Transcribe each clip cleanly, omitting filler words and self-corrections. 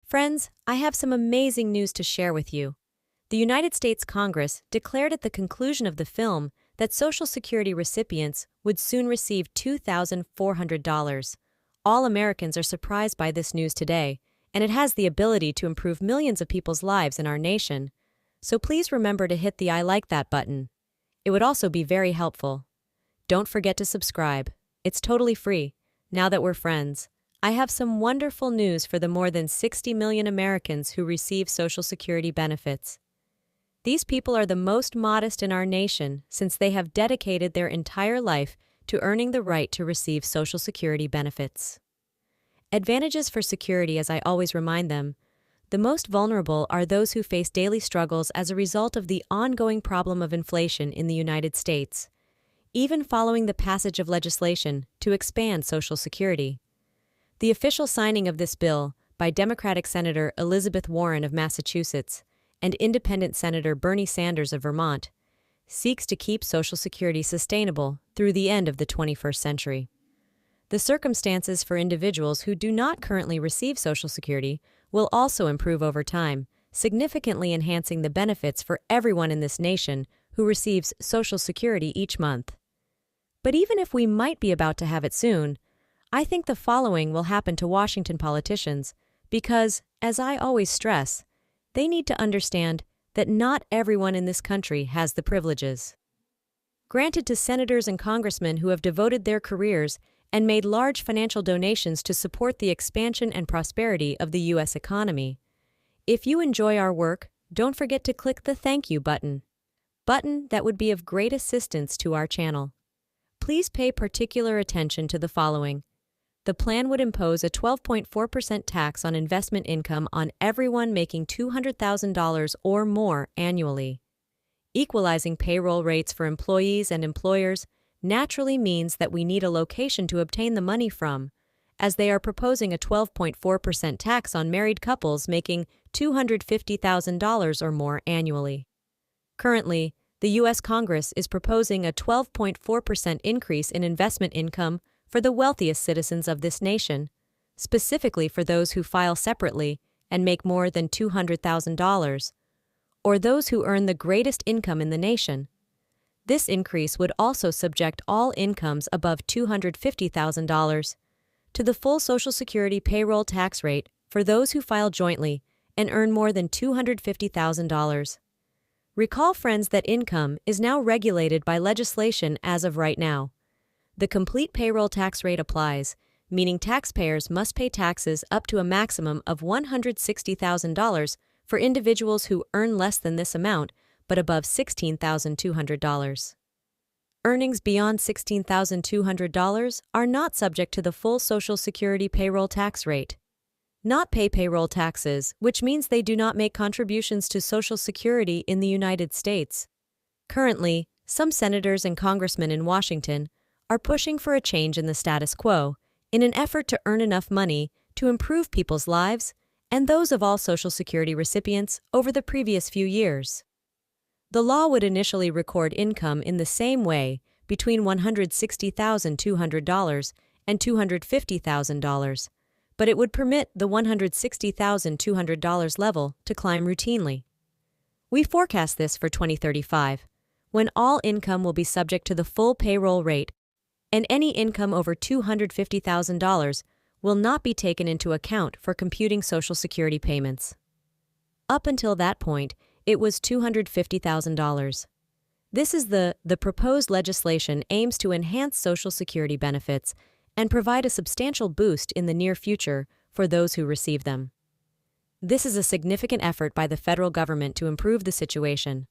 Friends, I have some amazing news to share with you. The United States Congress declared at the conclusion of the film that Social Security recipients would soon receive $2,400. All Americans are surprised by this news today, and it has the ability to improve millions of people's lives in our nation. So please remember to hit the I like that button. It would also be very helpful. Don't forget to subscribe. It's totally free. Now that we're friends, I have some wonderful news for the more than 60 million Americans who receive Social Security benefits. These people are the most modest in our nation since they have dedicated their entire life to earning the right to receive Social Security benefits. Advantages for security, as I always remind them, the most vulnerable are those who face daily struggles as a result of the ongoing problem of inflation in the United States, even following the passage of legislation to expand Social Security. The official signing of this bill by Democratic Senator Elizabeth Warren of Massachusetts and Independent Senator Bernie Sanders of Vermont seeks to keep Social Security sustainable through the end of the 21st century. The circumstances for individuals who do not currently receive Social Security will also improve over time, significantly enhancing the benefits for everyone in this nation who receives Social Security each month. But even if we might be about to have it soon, I think the following will happen to Washington politicians because, as I always stress, they need to understand that not everyone in this country has the privileges granted to senators and congressmen who have devoted their careers and made large financial donations to support the expansion and prosperity of the U.S. economy. If you enjoy our work, don't forget to click the thank you button that would be of great assistance to our channel. Please pay particular attention to the following. The plan would impose a 12.4% tax on investment income on everyone making $200,000 or more annually. Equalizing payroll rates for employees and employers naturally means that we need a location to obtain the money from, as they are proposing a 12.4% tax on married couples making $250,000 or more annually. Currently, the U.S. Congress is proposing a 12.4% increase in investment income for the wealthiest citizens of this nation, specifically for those who file separately and make more than $200,000, or those who earn the greatest income in the nation. This increase would also subject all incomes above $250,000 to the full Social Security payroll tax rate for those who file jointly and earn more than $250,000. Recall, friends, that income is now regulated by legislation as of right now. The complete payroll tax rate applies, meaning taxpayers must pay taxes up to a maximum of $160,000 for individuals who earn less than this amount but above $16,200. Earnings beyond $16,200 are not subject to the full Social Security payroll tax rate. Not pay payroll taxes, which means they do not make contributions to Social Security in the United States. Currently, some senators and congressmen in Washington are pushing for a change in the status quo in an effort to earn enough money to improve people's lives and those of all Social Security recipients over the previous few years. The law would initially record income in the same way between $160,200 and $250,000, but it would permit the $160,200 level to climb routinely. We forecast this for 2035, when all income will be subject to the full payroll rate, and any income over $250,000 will not be taken into account for computing Social Security payments. Up until that point, it was $250,000. This is the proposed legislation aims to enhance Social Security benefits and provide a substantial boost in the near future for those who receive them. This is a significant effort by the federal government to improve the situation.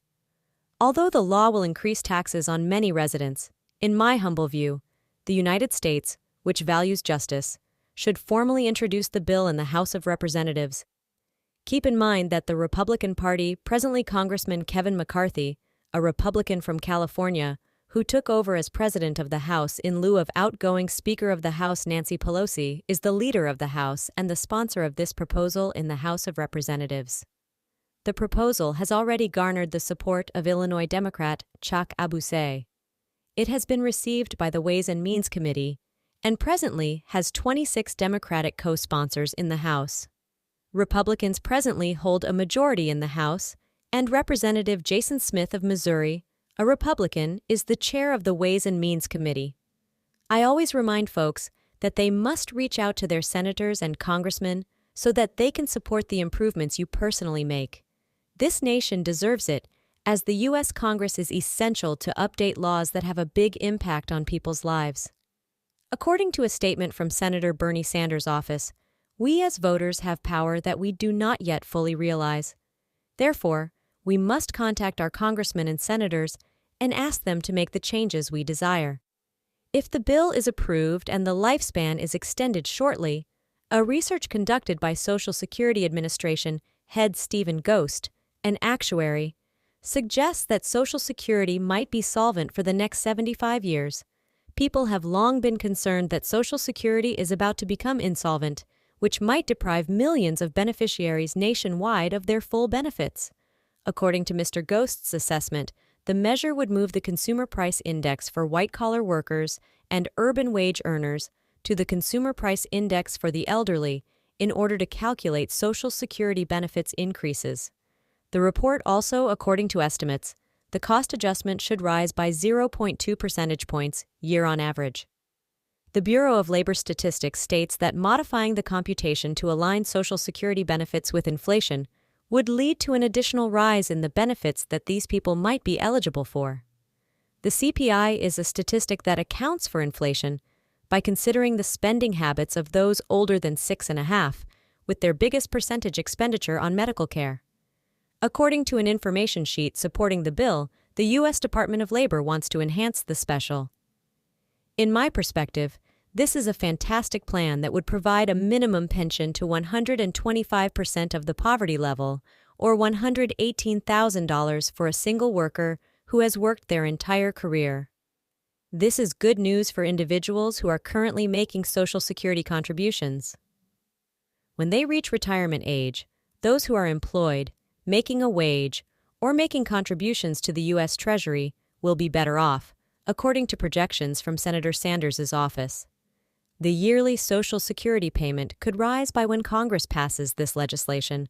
Although the law will increase taxes on many residents, in my humble view, the United States, which values justice, should formally introduce the bill in the House of Representatives. Keep in mind that the Republican Party, presently Congressman Kevin McCarthy, a Republican from California, who took over as President of the House in lieu of outgoing Speaker of the House Nancy Pelosi, is the leader of the House and the sponsor of this proposal in the House of Representatives. The proposal has already garnered the support of Illinois Democrat Chuck Abusey. It has been received by the Ways and Means Committee and presently has 26 Democratic co-sponsors in the House. Republicans presently hold a majority in the House, and Representative Jason Smith of Missouri, a Republican, is the chair of the Ways and Means Committee. I always remind folks that they must reach out to their senators and congressmen so that they can support the improvements you personally make. This nation deserves it, as the U.S. Congress is essential to update laws that have a big impact on people's lives. According to a statement from Senator Bernie Sanders' office, we as voters have power that we do not yet fully realize. Therefore, we must contact our congressmen and senators and ask them to make the changes we desire. If the bill is approved and the lifespan is extended shortly, a research conducted by Social Security Administration head Stephen Ghost, an actuary, suggests that Social Security might be solvent for the next 75 years. People have long been concerned that Social Security is about to become insolvent, which might deprive millions of beneficiaries nationwide of their full benefits. According to Mr. Ghost's assessment, the measure would move the Consumer Price Index for white-collar workers and urban wage earners to the Consumer Price Index for the elderly in order to calculate Social Security benefits increases. The report also, according to estimates, the cost adjustment should rise by 0.2 percentage points year on average. The Bureau of Labor Statistics states that modifying the computation to align Social Security benefits with inflation would lead to an additional rise in the benefits that these people might be eligible for. The CPI is a statistic that accounts for inflation by considering the spending habits of those older than 6.5, with their biggest percentage expenditure on medical care. According to an information sheet supporting the bill, the U.S. Department of Labor wants to enhance the special. In my perspective, this is a fantastic plan that would provide a minimum pension to 125% of the poverty level, or $118,000 for a single worker who has worked their entire career. This is good news for individuals who are currently making Social Security contributions. When they reach retirement age, those who are employed, making a wage, or making contributions to the U.S. Treasury will be better off, according to projections from Senator Sanders' office. The yearly Social Security payment could rise by when Congress passes this legislation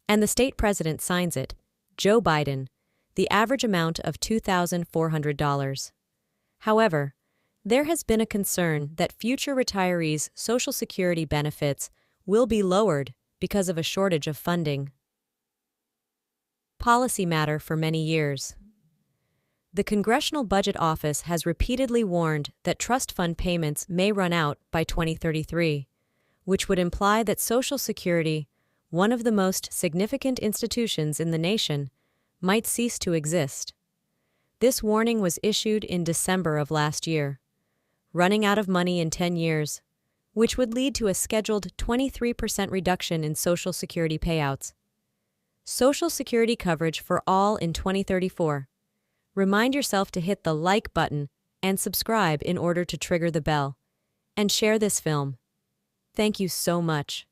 and the state president signs it, Joe Biden, the average amount of $2,400. However, there has been a concern that future retirees' Social Security benefits will be lowered because of a shortage of funding. Policy matter for many years. The Congressional Budget Office has repeatedly warned that trust fund payments may run out by 2033, which would imply that Social Security, one of the most significant institutions in the nation, might cease to exist. This warning was issued in December of last year, running out of money in 10 years, which would lead to a scheduled 23% reduction in Social Security payouts. Social Security coverage for all in 2034. Remind yourself to hit the like button and subscribe in order to trigger the bell. And share this film. Thank you so much.